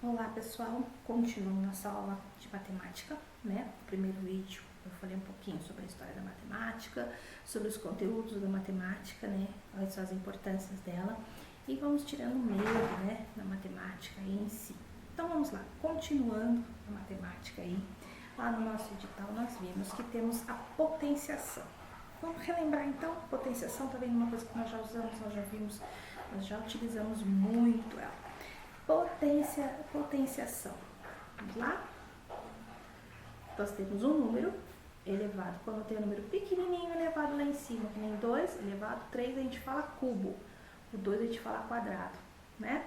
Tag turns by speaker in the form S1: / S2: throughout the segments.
S1: Olá pessoal, continuando nossa aula de matemática, né? No primeiro vídeo eu falei um pouquinho sobre a história da matemática, sobre os conteúdos da matemática, né? Quais são as importâncias dela e vamos tirando medo, né? Na matemática em si. Então vamos lá, continuando a matemática aí, lá no nosso edital nós vimos que temos a potenciação. Vamos relembrar então, potenciação também uma coisa que nós já usamos, nós já vimos, nós já utilizamos muito ela. Potenciação. Vamos lá? Nós temos um número elevado. Quando tem um número pequenininho elevado lá em cima, que nem 2 elevado, 3 a gente fala cubo. O 2 a gente fala quadrado, né?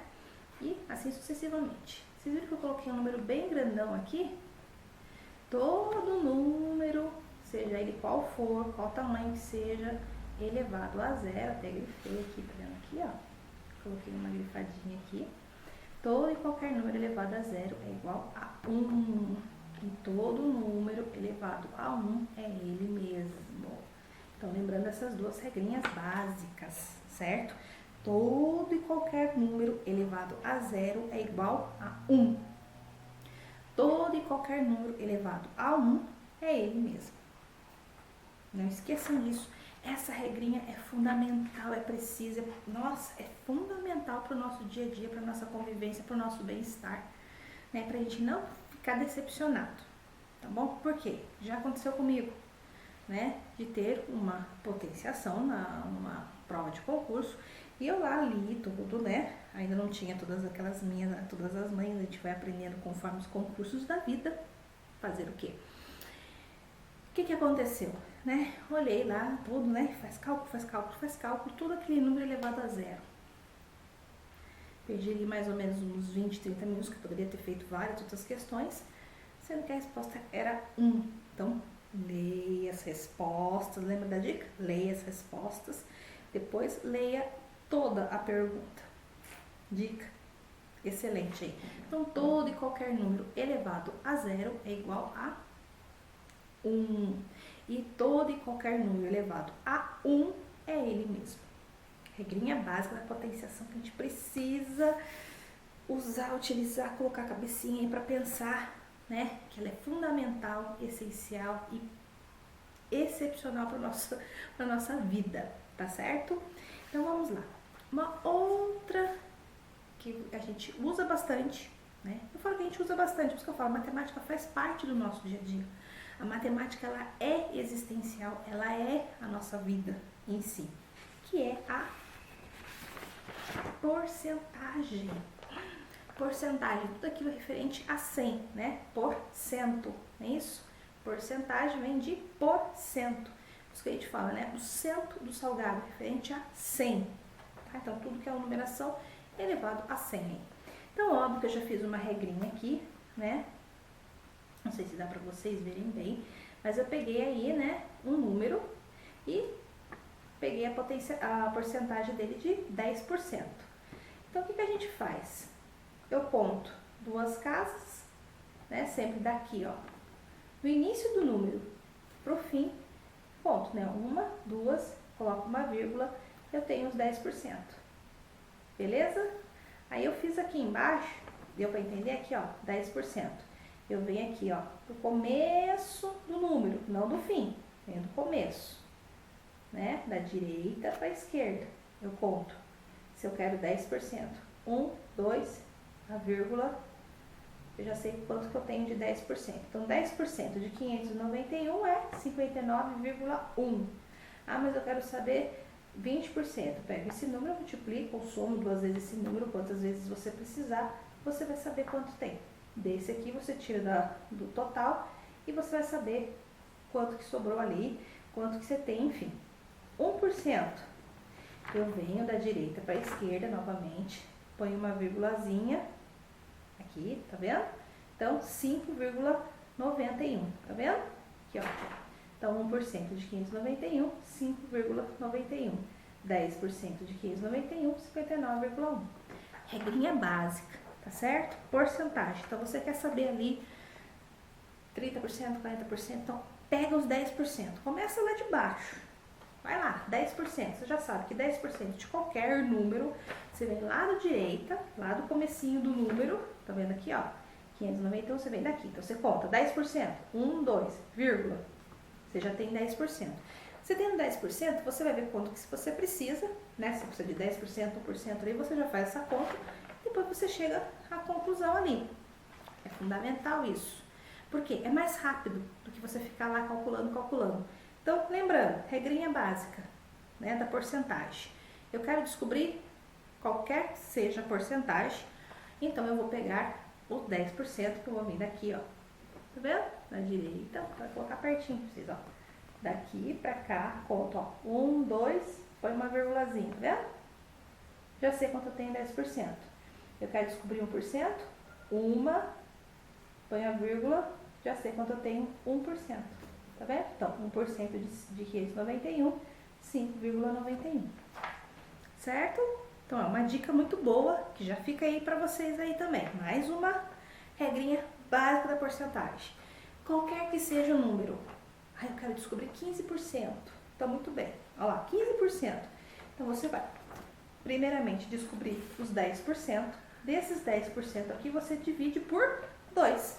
S1: E assim sucessivamente. Vocês viram que eu coloquei um número bem grandão aqui? Todo número, seja ele qual for, qual tamanho que seja, elevado a zero, até grifei aqui, tá vendo aqui, ó? Coloquei uma grifadinha aqui. Todo e qualquer número elevado a zero é igual a 1. E todo número elevado a 1 é ele mesmo. Então, lembrando essas duas regrinhas básicas, certo? Todo e qualquer número elevado a zero é igual a 1. Todo e qualquer número elevado a 1 é ele mesmo. Não esqueçam disso. Essa regrinha é fundamental, é precisa, nossa, é fundamental para o nosso dia a dia, para a nossa convivência, para o nosso bem-estar, né? Para a gente não ficar decepcionado, tá bom? Por quê? Já aconteceu comigo, né? De ter uma potenciação numa prova de concurso e eu lá li tudo, né? Ainda não tinha todas as manhas, a gente vai aprendendo conforme os concursos da vida, fazer o quê? O que aconteceu? Né? Olhei lá, tudo, né? Faz cálculo, tudo aquele número elevado a zero. Perdi ali mais ou menos uns 20, 30 minutos, que eu poderia ter feito várias outras questões, sendo que a resposta era 1. Então, leia as respostas, lembra da dica? Leia as respostas, depois leia toda a pergunta. Dica excelente aí. Então, todo e qualquer número elevado a zero é igual a 1. E todo e qualquer número elevado a 1 é ele mesmo. Regrinha básica da potenciação que a gente precisa usar, utilizar, colocar a cabecinha aí para pensar, né? Que ela é fundamental, essencial e excepcional para nossa vida, tá certo? Então vamos lá. Uma outra que a gente usa bastante, né? Eu falo que a gente usa bastante, por isso que eu falo, a matemática faz parte do nosso dia a dia. A matemática, ela é existencial, ela é a nossa vida em si, que é a porcentagem. Porcentagem, tudo aquilo referente a 100, né? Porcento, não é isso? Porcentagem vem de porcento. Por isso que a gente fala, né? O cento do salgado, referente a 100. Tá? Então, tudo que é uma numeração é elevado a 100. Então, óbvio que eu já fiz uma regrinha aqui, né? Não sei se dá para vocês verem bem, mas eu peguei aí, né, um número e peguei a porcentagem dele de 10%. Então, o que a gente faz? Eu conto duas casas, né, sempre daqui, ó, no início do número pro fim, conto, né, uma, duas, coloco uma vírgula, eu tenho os 10%. Beleza? Aí eu fiz aqui embaixo, deu para entender aqui, ó, 10%. Eu venho aqui, ó, do começo do número, não do fim, venho do começo, né? Da direita para a esquerda, eu conto. Se eu quero 10%, 1, 2, a vírgula, eu já sei quanto que eu tenho de 10%. Então, 10% de 591 é 59,1. Ah, mas eu quero saber 20%. Pego esse número, multiplico ou somo duas vezes esse número, quantas vezes você precisar, você vai saber quanto tem. Desse aqui você tira do total e você vai saber quanto que sobrou ali, quanto que você tem, enfim. 1%. Eu venho da direita para a esquerda novamente, ponho uma vírgulazinha aqui, tá vendo? Então, 5,91, tá vendo? Aqui, ó. Então, 1% de 591, 5,91. 10% de 591, 59,1. Regrinha básica. Tá certo? Porcentagem. Então, você quer saber ali 30%, 40%, então pega os 10%. Começa lá de baixo. vai lá, 10%. Você já sabe que 10% de qualquer número, você vem lá da direita, lá do comecinho do número, tá vendo aqui, ó, 591, você vem daqui. Então, você conta 10%, 1, 2, vírgula, você já tem 10%. Você tendo 10%, você vai ver quanto que você precisa, né? Se precisa de 10%, 1% ali, você já faz essa conta, depois você chega à conclusão ali. É fundamental isso. Por quê? É mais rápido do que você ficar lá calculando. Então, lembrando, regrinha básica, né, da porcentagem. Eu quero descobrir qualquer que seja a porcentagem, então eu vou pegar os 10% que eu vou vir daqui, ó. Tá vendo? Na direita, vai colocar pertinho pra vocês, ó. Daqui pra cá, conto, ó. 1, 2, põe uma vírgulazinha, tá vendo? Já sei quanto eu tenho 10%. Eu quero descobrir 1%, põe a vírgula, já sei quanto eu tenho 1%. Tá vendo? Então, 1% de 591, 5,91. Certo? Então, é uma dica muito boa, que já fica aí pra vocês aí também. Mais uma regrinha básica da porcentagem. Qualquer que seja o número. Eu quero descobrir 15%. Então, muito bem. Olha lá, 15%. Então, você vai, primeiramente, descobrir os 10%. Desses 10% aqui, você divide por 2.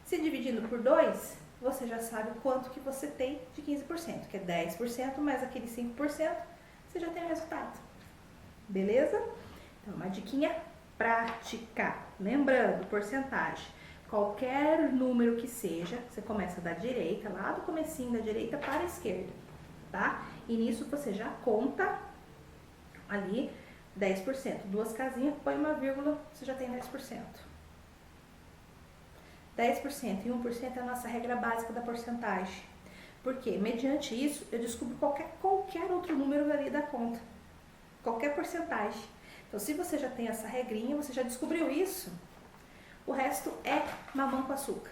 S1: Se dividindo por 2, você já sabe quanto que você tem de 15%, que é 10% mais aquele 5%, você já tem o resultado. Beleza? Então, uma diquinha prática. Lembrando, porcentagem. Qualquer número que seja, você começa da direita, lá do comecinho da direita para a esquerda, tá? E nisso você já conta ali 10%. Duas casinhas, põe uma vírgula, você já tem 10%. 10% e 1% é a nossa regra básica da porcentagem. Porque, mediante isso, eu descubro qualquer outro número ali da conta. Qualquer porcentagem. Então, se você já tem essa regrinha, você já descobriu isso, o resto é mamão com açúcar.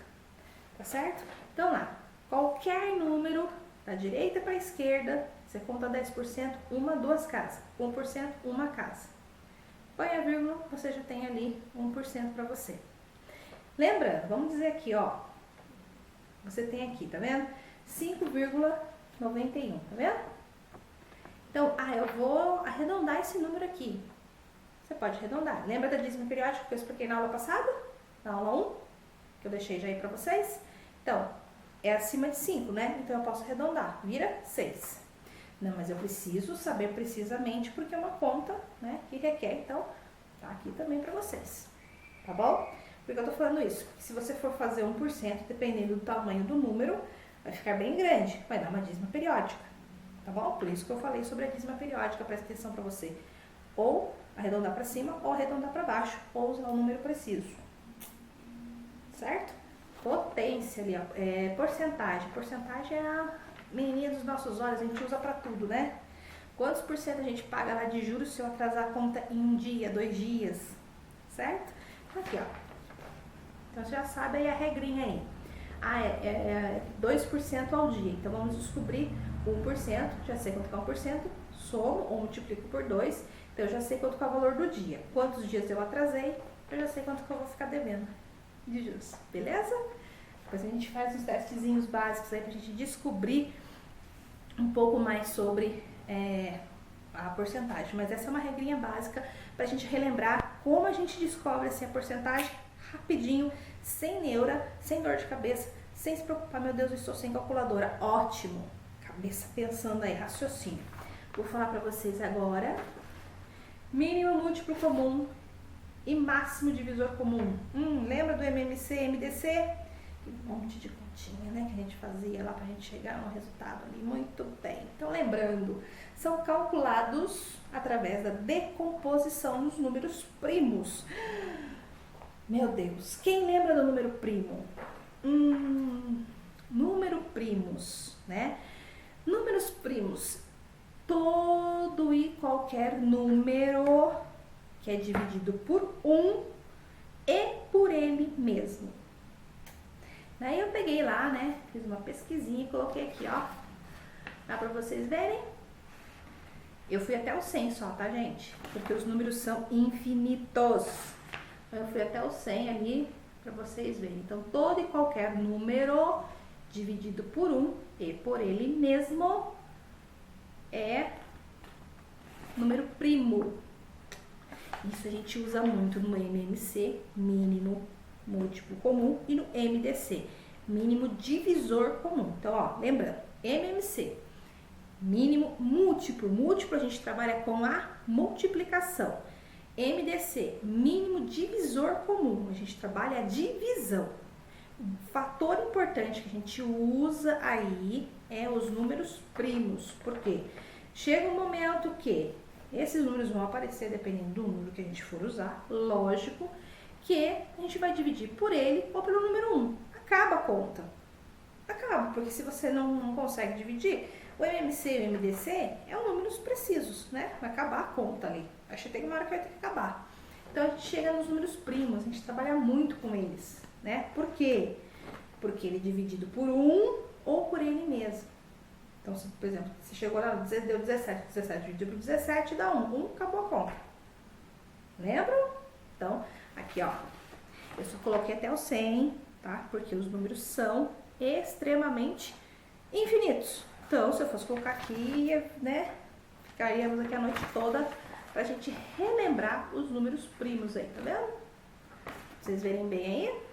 S1: Tá certo? Então, lá, qualquer número, da direita para a esquerda, você conta 10%, duas casas. 1%, uma casa. Põe a vírgula, você já tem ali 1% para você. Lembrando, vamos dizer aqui, ó. Você tem aqui, tá vendo? 5,91, tá vendo? Então, eu vou arredondar esse número aqui. Você pode arredondar. Lembra da dízima periódica que eu expliquei na aula passada? Na aula 1, que eu deixei já aí pra vocês? Então, é acima de 5, né? Então, eu posso arredondar. Vira 6. Não, mas eu preciso saber precisamente porque é uma conta, né, que requer. Então, tá aqui também pra vocês. Tá bom? Por que eu tô falando isso? Porque se você for fazer 1%, dependendo do tamanho do número, vai ficar bem grande. Vai dar uma dízima periódica. Tá bom? Por isso que eu falei sobre a dízima periódica. Presta atenção pra você. Ou arredondar pra cima, ou arredondar pra baixo. Ou usar o número preciso. Certo? Potência ali, ó. Porcentagem. Porcentagem é a menininha dos nossos olhos. A gente usa pra tudo, né? Quantos por cento a gente paga lá de juros se eu atrasar a conta em 1 dia, 2 dias? Certo? Aqui, ó. Então, você já sabe aí a regrinha aí. 2% ao dia. Então, vamos descobrir 1%. Já sei quanto que é 1%. Somo ou multiplico por 2. Então, eu já sei quanto que é o valor do dia. Quantos dias eu atrasei, eu já sei quanto que eu vou ficar devendo de juros. Beleza? Depois a gente faz uns testezinhos básicos aí pra gente descobrir um pouco mais sobre a porcentagem. Mas essa é uma regrinha básica pra gente relembrar como a gente descobre assim, a porcentagem rapidinho, sem neura, sem dor de cabeça, sem se preocupar, meu Deus, eu estou sem calculadora. Ótimo! Cabeça pensando aí, raciocínio. Vou falar pra vocês agora. Mínimo múltiplo comum e máximo divisor comum. Lembra do MMC, MDC? Um monte de continha, né, que a gente fazia lá pra gente chegar no resultado ali. Muito bem. Então, lembrando, são calculados através da decomposição nos números primos. Meu Deus, quem lembra do número primo? Número primos, né? Números primos, todo e qualquer número que é dividido por 1 e por ele mesmo. Daí eu peguei lá, né? Fiz uma pesquisinha e coloquei aqui, ó. Dá pra vocês verem? Eu fui até o 100 só, tá, gente? Porque os números são infinitos. Eu fui até o 100 ali para vocês verem. Então, todo e qualquer número dividido por 1 e por ele mesmo é número primo. Isso a gente usa muito no MMC, mínimo múltiplo comum, e no MDC, mínimo divisor comum. Então, ó, lembrando, MMC, mínimo múltiplo. Múltiplo a gente trabalha com a multiplicação. MDC, mínimo divisor comum. A gente trabalha a divisão. Um fator importante que a gente usa aí é os números primos. Por quê? Chega um momento que esses números vão aparecer dependendo do número que a gente for usar. Lógico que a gente vai dividir por ele ou pelo número 1. Acaba a conta. Acaba, porque se você não consegue dividir, o MMC e o MDC é um números precisos, né? Vai acabar a conta ali. Vai chegar uma hora que vai ter que acabar. Então a gente chega nos números primos, a gente trabalha muito com eles, né? Por quê? Porque ele é dividido por 1 ou por ele mesmo. Então, se, por exemplo, você chegou lá, deu 17, 17 dividido por 17 dá 1. 1, acabou a conta. Lembram? Então, aqui ó, eu só coloquei até o 100, tá? Porque os números são extremamente infinitos. Então, se eu fosse colocar aqui, né, ficaríamos aqui a noite toda pra gente relembrar os números primos aí, tá vendo? Vocês verem bem aí?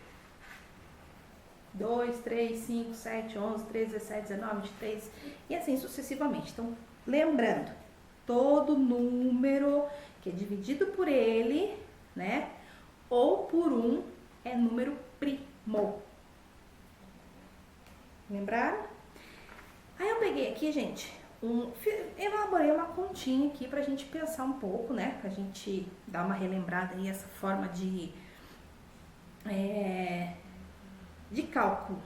S1: 2, 3, 5, 7, 11, 13, 17, 19, 23 e assim sucessivamente. Então, lembrando, todo número que é dividido por ele, né, ou por 1 é número primo. Lembraram? Aí eu peguei aqui, gente, elaborei uma continha aqui pra gente pensar um pouco, né, pra gente dar uma relembrada aí, essa forma de cálculo.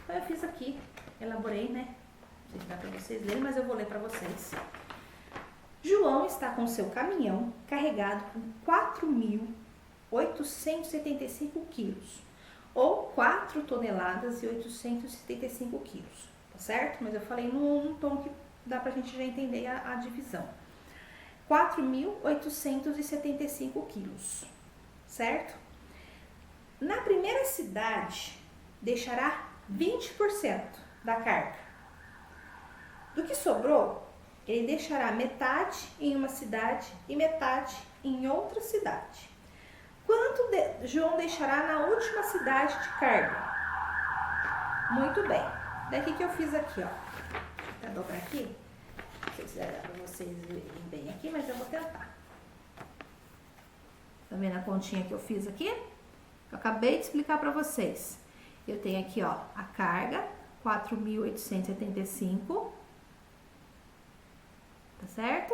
S1: Então eu fiz aqui, elaborei, né? Não sei se dá para vocês lerem, mas eu vou ler para vocês. João está com seu caminhão carregado com 4.875 quilos, ou 4 toneladas e 875 quilos, tá certo? Mas eu falei num tom que dá pra gente já entender a divisão. 4.875 quilos, certo? Na primeira cidade, deixará 20% da carga. Do que sobrou, ele deixará metade em uma cidade e metade em outra cidade. Quanto João deixará na última cidade de carga? Muito bem. Daqui que eu fiz aqui, ó. Deixa eu dobrar aqui. Não sei se vai dar para vocês verem bem aqui, mas eu vou tentar. Tá vendo a continha que eu fiz aqui? Eu acabei de explicar para vocês. Eu tenho aqui, ó, a carga, 4.875, tá certo?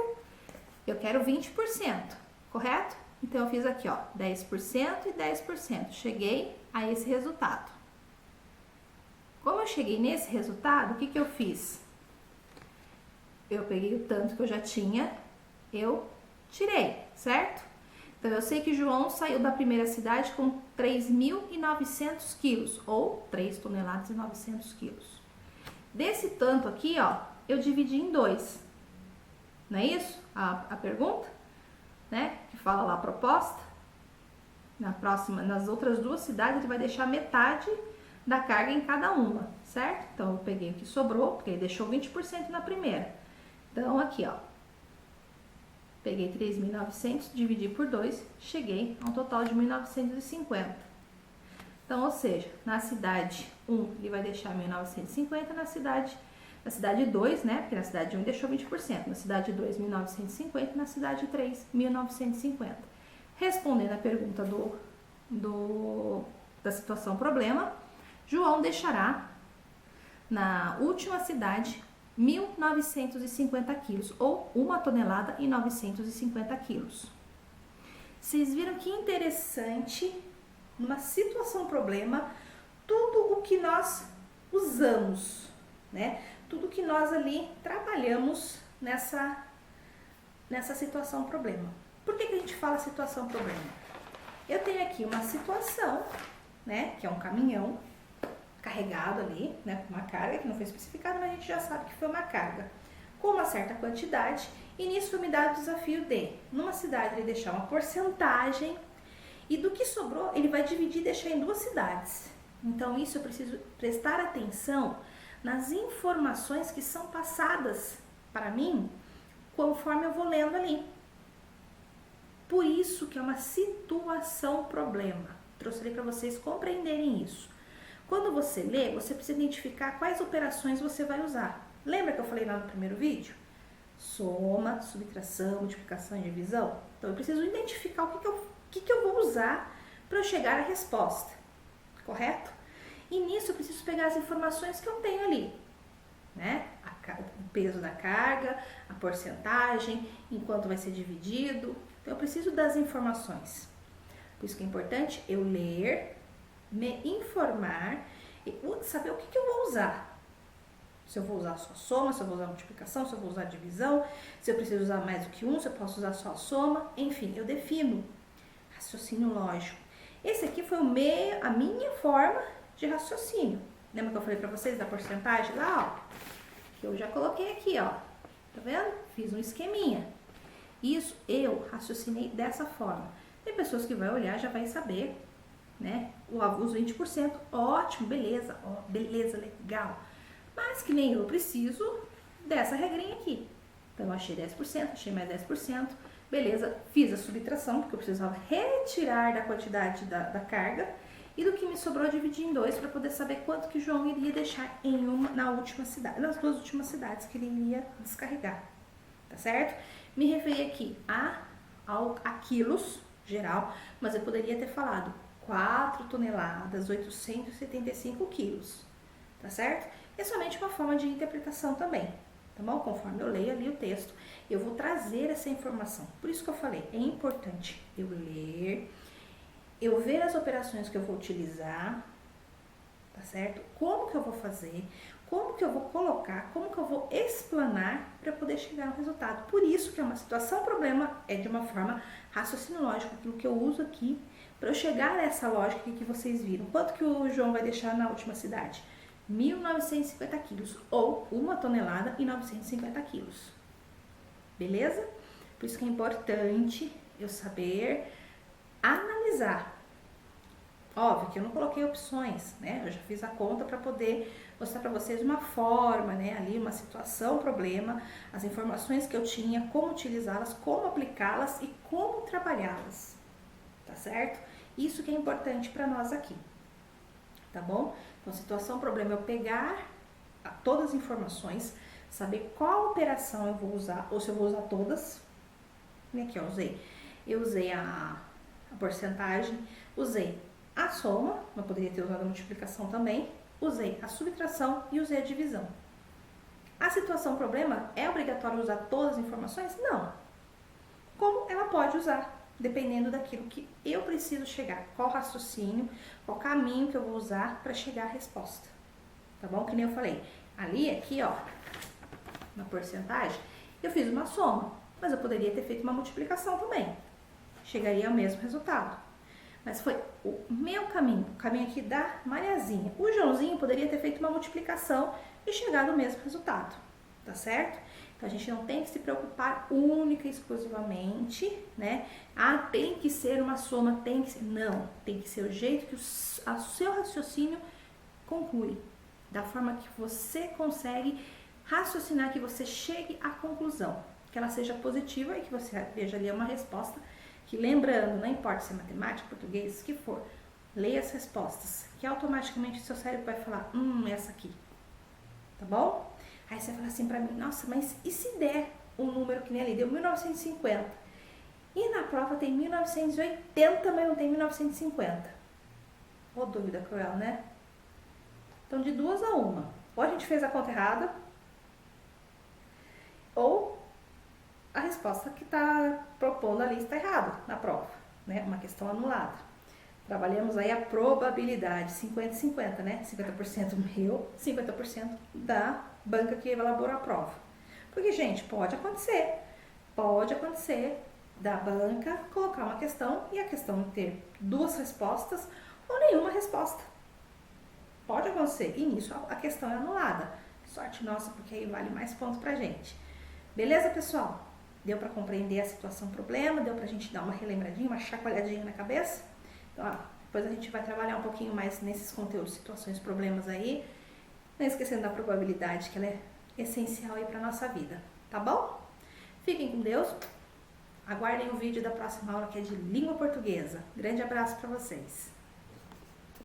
S1: Eu quero 20%, correto? Então, eu fiz aqui, ó, 10% e 10%. Cheguei a esse resultado. Como eu cheguei nesse resultado, o que que eu fiz? Eu peguei o tanto que eu já tinha, eu tirei, certo? Então, eu sei que João saiu da primeira cidade com 3.900 quilos, ou 3 toneladas e 900 quilos. Desse tanto aqui, ó, eu dividi em 2. Não é isso? A pergunta, né? Que fala lá a proposta. Nas outras duas cidades, ele vai deixar metade da carga em cada uma, certo? Então, eu peguei o que sobrou, porque ele deixou 20% na primeira. Então, aqui, ó. Peguei 3.900, dividi por 2, cheguei a um total de 1.950. Então, ou seja, na cidade 1 ele vai deixar 1.950, na cidade 2, né? Porque na cidade 1 ele deixou 20%, na cidade 2, 1.950, na cidade 3, 1.950. Respondendo a pergunta da situação problema, João deixará na última cidade 1.950 quilos, ou 1 tonelada e 950 quilos. Vocês viram que interessante, numa situação problema, tudo o que nós usamos, né? Tudo que nós ali trabalhamos nessa situação problema. Por que a gente fala situação problema? Eu tenho aqui uma situação, né? Que é um caminhão carregado ali, né, com uma carga que não foi especificada, mas a gente já sabe que foi uma carga com uma certa quantidade, e nisso foi me dado o desafio de, numa cidade, ele deixar uma porcentagem, e do que sobrou, ele vai dividir e deixar em 2 cidades. Então, isso eu preciso prestar atenção nas informações que são passadas para mim conforme eu vou lendo ali. Por isso que é uma situação problema. Trouxe ali para vocês compreenderem isso. Quando você lê, você precisa identificar quais operações você vai usar. Lembra que eu falei lá no primeiro vídeo? Soma, subtração, multiplicação e divisão. Então eu preciso identificar o que eu vou usar para eu chegar à resposta, correto? E nisso eu preciso pegar as informações que eu tenho ali, né? O peso da carga, a porcentagem, em quanto vai ser dividido. Então eu preciso das informações. Por isso que é importante eu ler, me informar e saber o que eu vou usar. Se eu vou usar só soma, se eu vou usar multiplicação, se eu vou usar divisão, se eu preciso usar mais do que um, se eu posso usar só a soma, enfim, eu defino raciocínio lógico. Esse aqui foi a minha forma de raciocínio. Lembra que eu falei pra vocês da porcentagem lá, ó? Que eu já coloquei aqui, ó. Tá vendo? Fiz um esqueminha. Isso eu raciocinei dessa forma. Tem pessoas que vai olhar, já vai saber, né? Os 20%, ótimo, beleza, ó, beleza, legal. Mas que nem eu preciso dessa regrinha aqui. Então eu achei 10%, achei mais 10%, beleza, fiz a subtração, porque eu precisava retirar da quantidade da carga, e do que me sobrou dividir em 2 para poder saber quanto que o João iria deixar na última cidade, nas 2 últimas cidades que ele iria descarregar, tá certo? Me referi aqui a quilos geral, mas eu poderia ter falado 4 toneladas, 875 quilos, tá certo? É somente uma forma de interpretação também, tá bom? Conforme eu leio ali o texto, eu vou trazer essa informação. Por isso que eu falei, é importante eu ler, eu ver as operações que eu vou utilizar, tá certo? Como que eu vou fazer, como que eu vou colocar, como que eu vou explanar para poder chegar no resultado. Por isso que é uma situação problema, é de uma forma raciocínio lógico, aquilo que eu uso aqui para eu chegar nessa lógica que vocês viram. Quanto que o João vai deixar na última cidade? 1.950 quilos, ou 1 tonelada e 950 quilos. Beleza? Por isso que é importante eu saber analisar. Óbvio que eu não coloquei opções, né? Eu já fiz a conta para poder mostrar para vocês uma forma, né? Ali uma situação, problema, as informações que eu tinha, como utilizá-las, como aplicá-las e como trabalhá-las, tá certo? Isso que é importante para nós aqui, tá bom? Então, situação, problema é eu pegar todas as informações, saber qual operação eu vou usar, ou se eu vou usar todas. Aqui, ó, eu usei a porcentagem, usei a soma, mas poderia ter usado a multiplicação também, usei a subtração e usei a divisão. A situação problema é obrigatório usar todas as informações? Não. Como ela pode usar? Dependendo daquilo que eu preciso chegar, qual raciocínio, qual caminho que eu vou usar para chegar à resposta, tá bom? Que nem eu falei, ali, aqui, ó, na porcentagem, eu fiz uma soma, mas eu poderia ter feito uma multiplicação também, chegaria ao mesmo resultado, mas foi o meu caminho, o caminho aqui da Mariazinha. O Joãozinho poderia ter feito uma multiplicação e chegado ao mesmo resultado, tá certo? Então, a gente não tem que se preocupar única e exclusivamente, né? Ah, tem que ser uma soma, tem que ser... Não, tem que ser o jeito que o seu raciocínio conclui. Da forma que você consegue raciocinar, que você chegue à conclusão. Que ela seja positiva e que você veja ali uma resposta. Que lembrando, não importa se é matemática, português, o que for, leia as respostas. Que automaticamente o seu cérebro vai falar, essa aqui. Tá bom? Aí você fala assim pra mim, nossa, mas e se der um número que nem ali, deu 1950? E na prova tem 1980, mas não tem 1950. Ô, dúvida cruel, né? Então, de 2 a 1. Ou a gente fez a conta errada, ou a resposta que está propondo ali está errada na prova, né? Uma questão anulada. Trabalhamos aí a probabilidade, 50-50, né? 50% meu, 50% da banca que elaborou a prova. Porque, gente, pode acontecer da banca colocar uma questão e a questão ter 2 respostas ou nenhuma resposta. Pode acontecer, e nisso a questão é anulada. Sorte nossa, porque aí vale mais pontos pra gente. Beleza, pessoal? Deu pra compreender a situação problema, deu pra gente dar uma relembradinha, uma chacoalhadinha na cabeça? Então, ó, depois a gente vai trabalhar um pouquinho mais nesses conteúdos, situações, problemas aí. Não esquecendo da probabilidade, que ela é essencial aí para nossa vida. tá bom? Fiquem com Deus. Aguardem o vídeo da próxima aula, que é de língua portuguesa. Grande abraço para vocês.